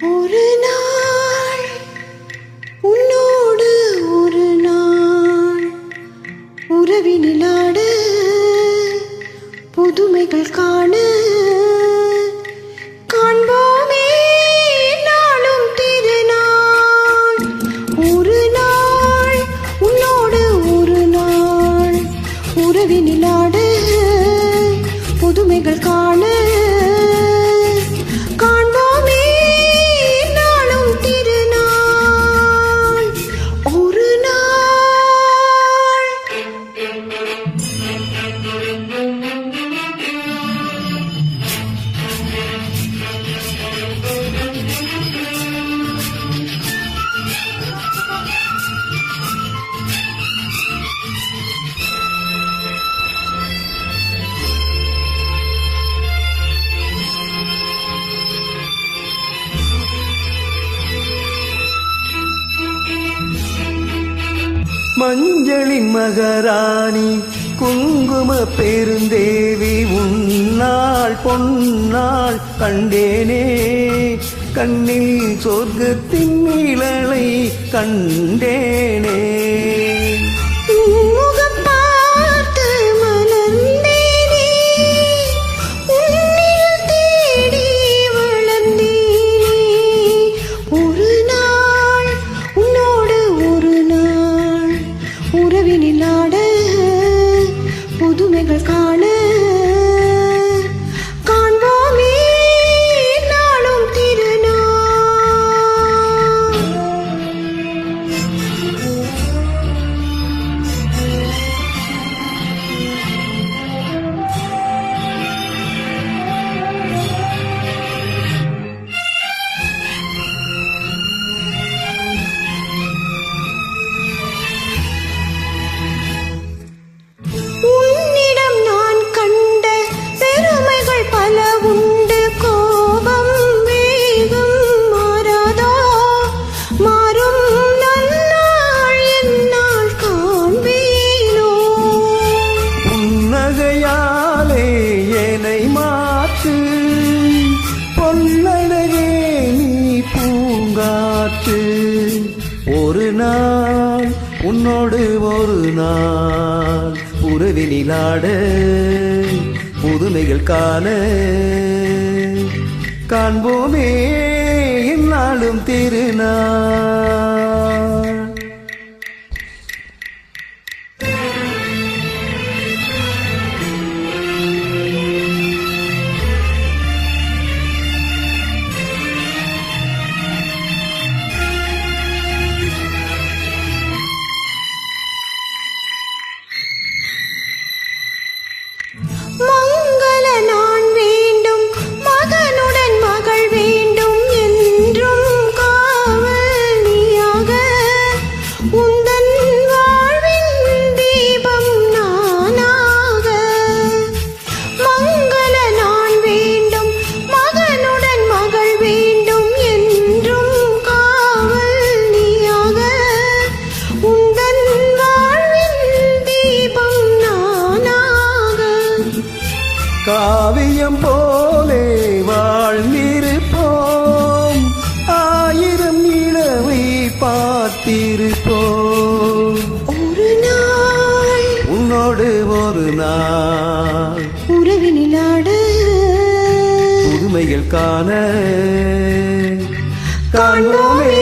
ஒரு நாள் உன்னோடு ஒரு நாள் உறவினிலாட புதுமைகள் காண காண்போமே நாளும் திருநாள். ஒரு நாள் உன்னோடு ஒரு நாள் உறவினிலாட புதுமைகள் காண மஞ்சளின் மகாராணி குங்கும பெருந்தேவி உன்னாள் பொன்னாள் கண்டேனே கண்ணில் சொர்க்கத்தின் நிழலை கண்டேனே. உறவினிலாட புதுமைகள் காண காண்போமே நாளும் திருநாள். பொன்னழகே நீ பூங்காற்று ஒரு நாள் உன்னோடு ஒரு நாள் உறவினிலாட புதுமைகள் காண காண்போமே என்னாலும் திருநாள். மங்கள நான் வேண்டும் மகனுடன் மகள் வேண்டும் என்றும் காவல் நீயாக உந்தன் வாழ்வின் தீபம் நானாக. மங்கள நான் வேண்டும் மகனுடன் மகள் வேண்டும் என்றும் காவல் நீயாக உந்தன் வாழ்வின் தீபம் காவியம் போலே வாழ்ந்திருப்போம் ஆயிரம் இளவை பார்த்திருப்போம். ஒரு நாள் உன்னோடு ஒரு நாள் உறவினிலாட புதுமைகள் காண காண்போமே.